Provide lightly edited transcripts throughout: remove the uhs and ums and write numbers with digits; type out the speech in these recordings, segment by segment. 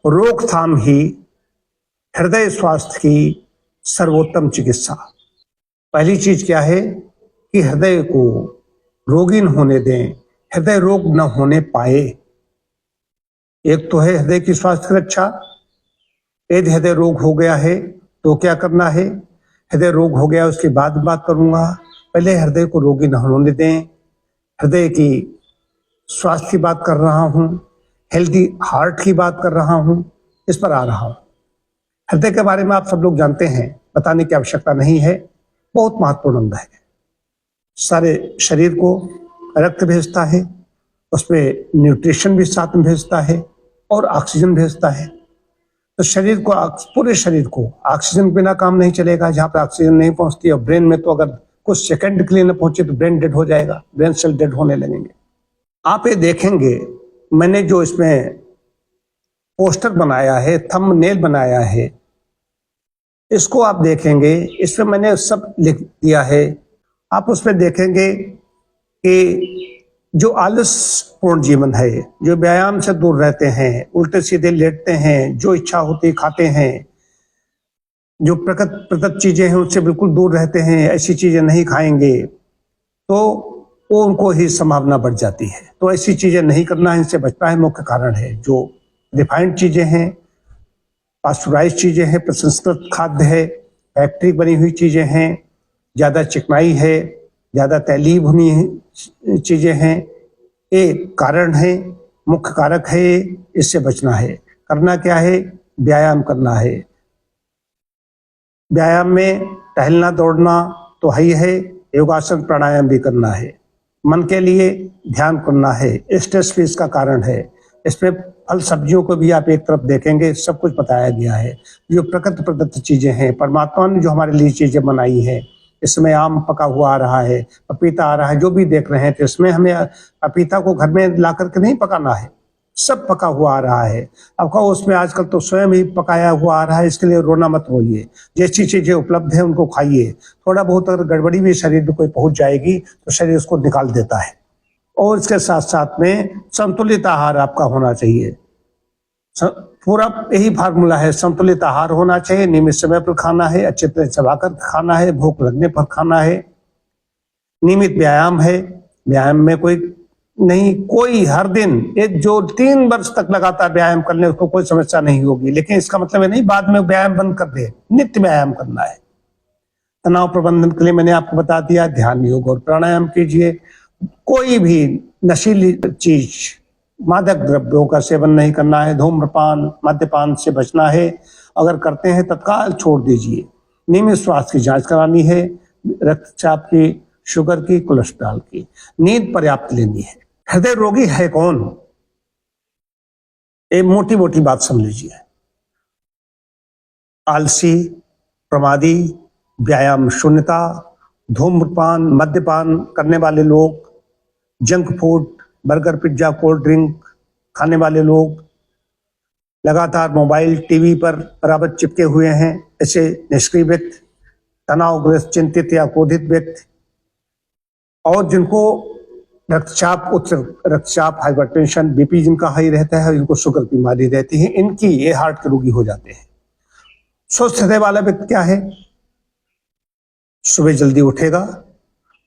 रोकथाम ही हृदय स्वास्थ्य की सर्वोत्तम चिकित्सा। पहली चीज क्या है कि हृदय को रोगी न होने दें, हृदय रोग न होने पाए। एक तो है हृदय की स्वास्थ्य की रक्षा। यदि हृदय रोग हो गया है तो क्या करना है? हृदय रोग हो गया उसके बाद बात करूंगा। पहले हृदय को रोगी न होने दें, हृदय की स्वास्थ्य की बात कर रहा हूं, हेल्दी हार्ट की बात कर रहा हूं, इस पर आ रहा हूं। हृदय के बारे में आप सब लोग जानते हैं, बताने की आवश्यकता नहीं है, बहुत महत्वपूर्ण अंग है। सारे शरीर को रक्त भेजता है, उसमें न्यूट्रिशन भी साथ में भेजता है और ऑक्सीजन भेजता है। तो शरीर को, पूरे शरीर को ऑक्सीजन के बिना काम नहीं चलेगा। जहां पर ऑक्सीजन नहीं पहुंचती, और ब्रेन में तो अगर कुछ सेकंड के लिए न पहुंचे तो ब्रेन डेड हो जाएगा, ब्रेन सेल डेड होने लगेंगे। आप ये देखेंगे, मैंने जो इसमें पोस्टर बनाया है, थंबनेल बनाया है, इसको आप देखेंगे, इसमें मैंने सब लिख दिया है। आप उसमें देखेंगे कि जो आलसपूर्ण जीवन है, जो व्यायाम से दूर रहते हैं, उल्टे सीधे लेटते हैं, जो इच्छा होती खाते हैं, जो प्रकृति चीजें हैं उससे बिल्कुल दूर रहते हैं, ऐसी चीजें नहीं खाएंगे तो वो उनको ही संभावना बढ़ जाती है। तो ऐसी चीजें नहीं करना है, इनसे बचना है। मुख्य कारण है जो रिफाइंड चीजें हैं, पास्चुराइज चीजें हैं, प्रसंस्कृत खाद्य है, फैक्ट्री बनी हुई चीजें हैं, ज्यादा चिकनाई है, ज्यादा तैलीब हुई चीजें हैं, ये कारण है, मुख्य कारक है। इससे बचना है। करना क्या है? व्यायाम करना है। व्यायाम में टहलना दौड़ना तो है ही है, योगासन प्राणायाम भी करना है। मन के लिए ध्यान करना है, स्ट्रेस भी इसका कारण है। इसमें फल सब्जियों को भी आप एक तरफ देखेंगे, सब कुछ बताया गया है। जो प्रकृति प्रदत्त चीजें हैं, परमात्मा ने जो हमारे लिए चीजें बनाई है, इसमें आम पका हुआ आ रहा है, पपीता आ रहा है, जो भी देख रहे हैं, तो इसमें हमें पपीता को घर में ला करके नहीं पकाना है, सब पका हुआ आ रहा है। अब कहो उसमें आजकल तो स्वयं ही पकाया हुआ आ रहा है, इसके लिए रोना मत रोइए। जैसी चीजें उपलब्ध है उनको खाइए। थोड़ा बहुत अगर गड़बड़ी भी शरीर में कोई पहुंच जाएगी तो शरीर उसको निकाल देता है। और इसके साथ साथ में संतुलित आहार आपका होना चाहिए। पूरा यही फार्मूला है, संतुलित आहार होना चाहिए, नियमित समय पर खाना है, अच्छे तरह चबाकर खाना है, भूख लगने पर खाना है, नियमित व्यायाम है। व्यायाम में कोई नहीं, कोई हर दिन एक जो 3 वर्ष तक लगातार व्यायाम कर ले उसको कोई समस्या नहीं होगी। लेकिन इसका मतलब है नहीं बाद में व्यायाम बंद कर दे, नित्य व्यायाम करना है। तनाव प्रबंधन के लिए मैंने आपको बता दिया, ध्यान, योग और प्राणायाम कीजिए। कोई भी नशीली चीज, मादक द्रव्यों का सेवन नहीं करना है, धूम्रपान मद्यपान से बचना है। अगर करते हैं तत्काल छोड़ दीजिए। नियमित स्वास्थ्य की जांच करानी है, रक्तचाप की, शुगर की, कोलेस्ट्रॉल की। नींद पर्याप्त लेनी है। हृदय रोगी है कौन? एक मोटी मोटी बात समझ लीजिए। आलसी, प्रमादी, व्यायाम शून्यता, धूम्रपान मद्यपान करने वाले लोग, junk food, burger, pizza, cold drink खाने वाले लोग, लगातार मोबाइल टीवी पर बराबर चिपके हुए हैं, ऐसे निष्क्रिय व्यक्ति, तनावग्रस्त, चिंतित या क्रोधित व्यक्ति, और जिनको रक्तचाप, उच्च रक्तचाप, हाइपरटेंशन, बीपी जिनका हाई रहता है, जिनको शुगर की बीमारी रहती है, इनकी ये हार्ट के रोगी हो जाते हैं। स्वस्थ हृदय वाला व्यक्ति क्या है? सुबह जल्दी उठेगा,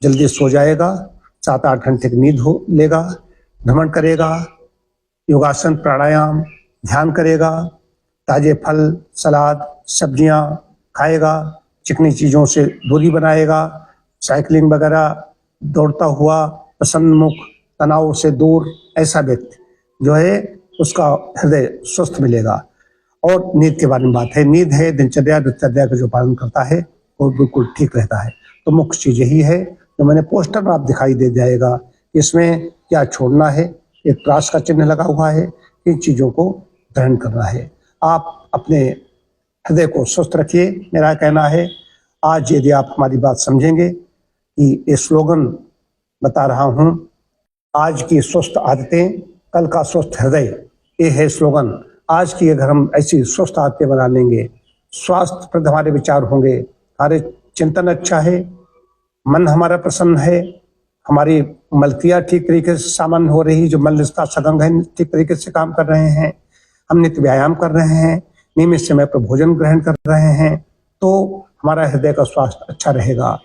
जल्दी सो जाएगा, 7-8 घंटे की नींद हो लेगा, भ्रमण करेगा, योगासन प्राणायाम ध्यान करेगा, ताजे फल सलाद सब्जियां खाएगा, चिकनी चीजों से दूरी बनाएगा, साइकिलिंग वगैरह, दौड़ता हुआ, प्रसन्न मुख, तनाव से दूर, ऐसा व्यक्ति जो है उसका हृदय स्वस्थ मिलेगा। और नींद के बारे में बात है, नींद है दिनचर्या का जो पालन करता है वो बिल्कुल ठीक रहता है। तो मुख्य चीज यही है जो मैंने पोस्टर में आप दिखाई दे जाएगा। इसमें क्या छोड़ना है, एक क्रॉस का चिन्ह लगा हुआ है, इन चीजों को ग्रहण करना है। आप अपने हृदय को स्वस्थ रखिए, मेरा कहना है। आज यदि आप हमारी बात समझेंगे कि ये स्लोगन बता रहा हूं, आज की स्वस्थ आदतें, कल का स्वस्थ हृदय, ये है स्लोगन। आज की अगर हम ऐसी स्वस्थ आदतें बना लेंगे, स्वास्थ्यप्रद हमारे विचार होंगे, हमारे चिंतन अच्छा है, मन हमारा प्रसन्न है, हमारी मलकियाँ ठीक तरीके से सामान्य हो रही, जो मल का सगंग है ठीक तरीके से काम कर रहे हैं, हम नित्य व्यायाम कर रहे हैं, नियमित समय पर भोजन ग्रहण कर रहे हैं, तो हमारा हृदय का स्वास्थ्य अच्छा रहेगा।